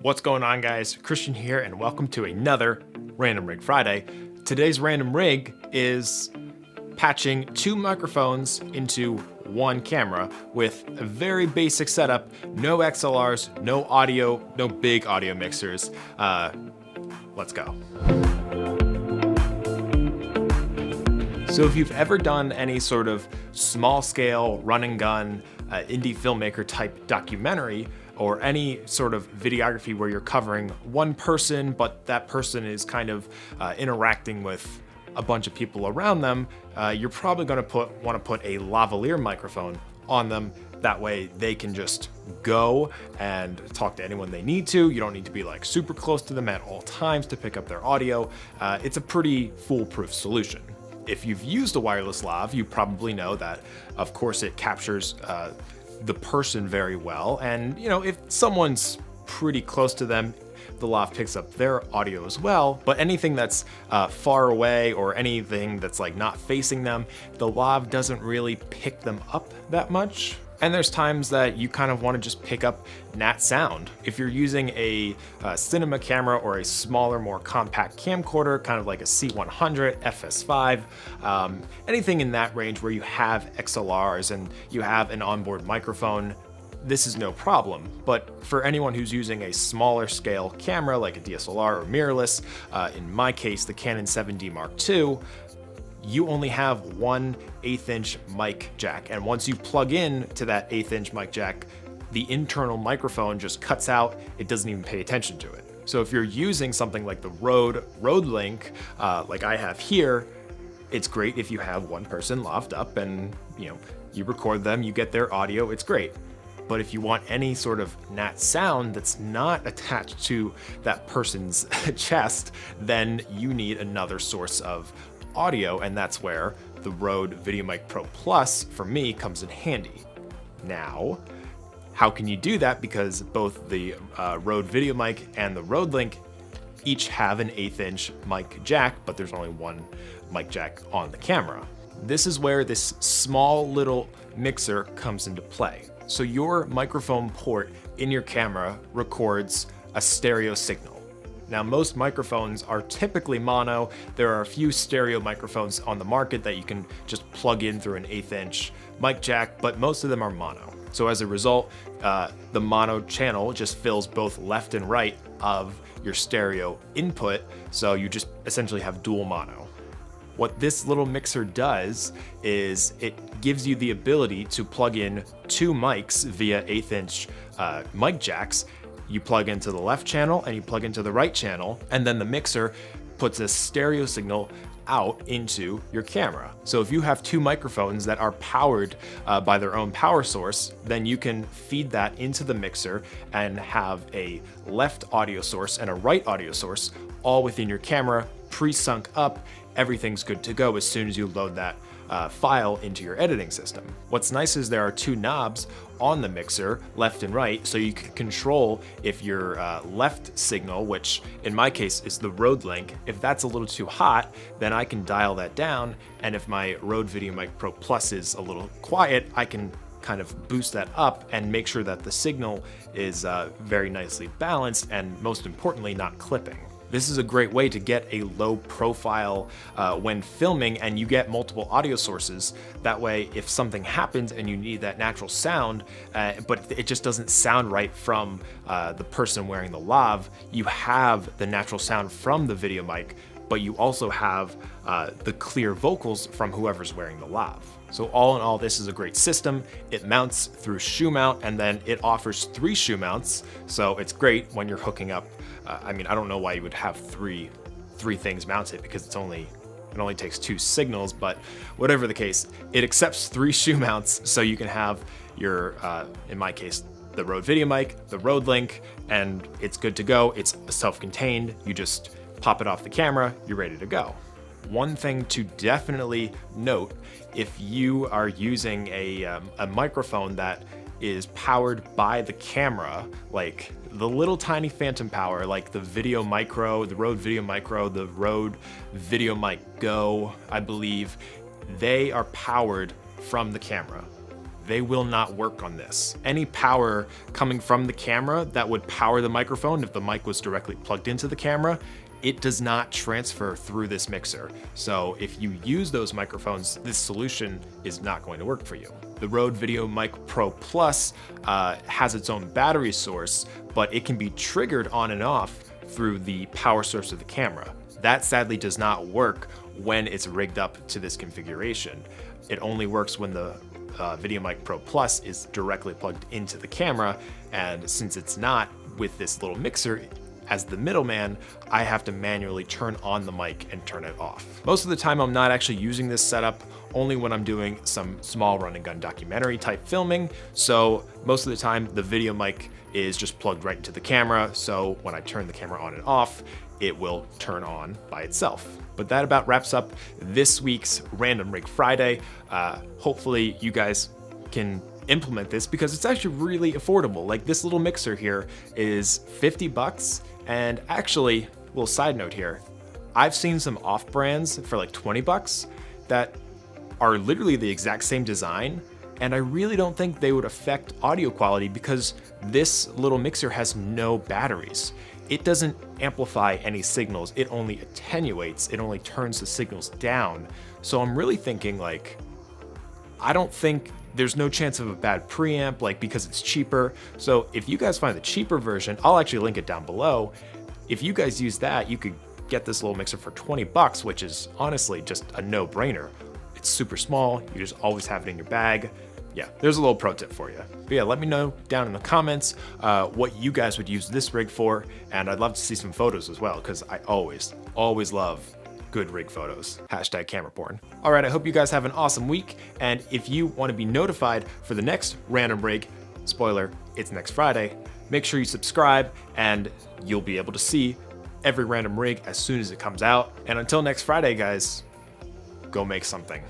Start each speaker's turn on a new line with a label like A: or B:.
A: What's going on, guys? Christian here, and welcome to another Random Rig Friday. Today's random rig is patching two microphones into one camera with a very basic setup, no XLRs, no audio, no big audio mixers. Let's go. So if you've ever done any sort of small scale run and gun indie filmmaker type documentary, or any sort of videography where you're covering one person, but that person is kind of interacting with a bunch of people around them, you're probably gonna want to put a lavalier microphone on them. That way they can just go and talk to anyone they need to. You don't need to be like super close to them at all times to pick up their audio. It's a pretty foolproof solution. If you've used a wireless lav, you probably know that, of course, it captures the person very well. And, you know, if someone's pretty close to them, the lav picks up their audio as well. But anything that's far away or anything that's like not facing them, the lav doesn't really pick them up that much. And there's times that you kind of want to just pick up nat sound. If you're using a cinema camera or a smaller, more compact camcorder, kind of like a C100, FS5, anything in that range where you have XLRs and you have an onboard microphone, this is no problem. But for anyone who's using a smaller scale camera like a DSLR or mirrorless, in my case, the Canon 7D Mark II, you only have one 1/8 inch mic jack. And once you plug in to that 1/8 inch mic jack, the internal microphone just cuts out. It doesn't even pay attention to it. So if you're using something like the Rode Link, like I have here, it's great if you have one person laved up and you record them, you get their audio, it's great. But if you want any sort of nat sound that's not attached to that person's chest, then you need another source of audio, and that's where the Rode VideoMic Pro Plus for me comes in handy. Now, how can you do that? Because both the Rode VideoMic and the Rode Link each have an 1/8 inch mic jack, but there's only one mic jack on the camera. This is where this small little mixer comes into play. So your microphone port in your camera records a stereo signal. Now, most microphones are typically mono. There are a few stereo microphones on the market that you can just plug in through an 1/8 inch mic jack, but most of them are mono. So as a result, the mono channel just fills both left and right of your stereo input, so you just essentially have dual mono. What this little mixer does is it gives you the ability to plug in two mics via 1/8 inch mic jacks. You plug into the left channel and you plug into the right channel, and then the mixer puts a stereo signal out into your camera. So if you have two microphones that are powered by their own power source, then you can feed that into the mixer and have a left audio source and a right audio source all within your camera, pre-sunk up. Everything's good to go as soon as you load that file into your editing system. What's nice is there are two knobs on the mixer, left and right, so you can control if your left signal, which in my case is the Rode Link, if that's a little too hot, then I can dial that down, and if my Rode VideoMic Pro Plus is a little quiet, I can kind of boost that up and make sure that the signal is very nicely balanced and, most importantly, not clipping. This is a great way to get a low profile when filming, and you get multiple audio sources. That way, if something happens and you need that natural sound, but it just doesn't sound right from the person wearing the lav, you have the natural sound from the video mic, but you also have the clear vocals from whoever's wearing the lav. So all in all, this is a great system. It mounts through shoe mount, and then it offers 3 shoe mounts. So it's great when you're hooking up. I mean, I don't know why you would have three things mounted, because it only takes 2 signals, but whatever the case, it accepts 3 shoe mounts, so you can have your, in my case, the Rode VideoMic, the Rode Link, and it's good to go. It's self-contained. You just pop it off the camera, you're ready to go. One thing to definitely note, if you are using a microphone that is powered by the camera, like the little tiny phantom power, like the Video Micro, the Rode Video Micro, the Rode VideoMic Go, I believe, they are powered from the camera. they will not work on this. Any power coming from the camera that would power the microphone, if the mic was directly plugged into the camera, it does not transfer through this mixer. So if you use those microphones, this solution is not going to work for you. The Rode VideoMic Pro Plus has its own battery source, but it can be triggered on and off through the power source of the camera. That sadly does not work when it's rigged up to this configuration. It only works when the VideoMic Pro Plus is directly plugged into the camera, and since it's not with this little mixer, as the middleman, I have to manually turn on the mic and turn it off. Most of the time I'm not actually using this setup, only when I'm doing some small run and gun documentary type filming. So most of the time the video mic is just plugged right into the camera. So when I turn the camera on and off, it will turn on by itself. But that about wraps up this week's Random Rig Friday. Hopefully you guys can implement this because it's actually really affordable. Like this little mixer here is 50 bucks. And actually, little side note here, I've seen some off brands for like 20 bucks that are literally the exact same design. And I really don't think they would affect audio quality because this little mixer has no batteries. It doesn't amplify any signals. It only attenuates. It only turns the signals down. So I'm really thinking like, I don't think there's no chance of a bad preamp, like because it's cheaper. So if you guys find the cheaper version, I'll actually link it down below. If you guys use that, you could get this little mixer for 20 bucks, which is honestly just a no-brainer. It's super small. You just always have it in your bag. Yeah, there's a little pro tip for you. But yeah, let me know down in the comments what you guys would use this rig for. And I'd love to see some photos as well, because I always love good rig photos. Hashtag camera porn. All right, I hope you guys have an awesome week. And if you want to be notified for the next random rig, spoiler, it's next Friday, make sure you subscribe and you'll be able to see every random rig as soon as it comes out. And until next Friday, guys, go make something.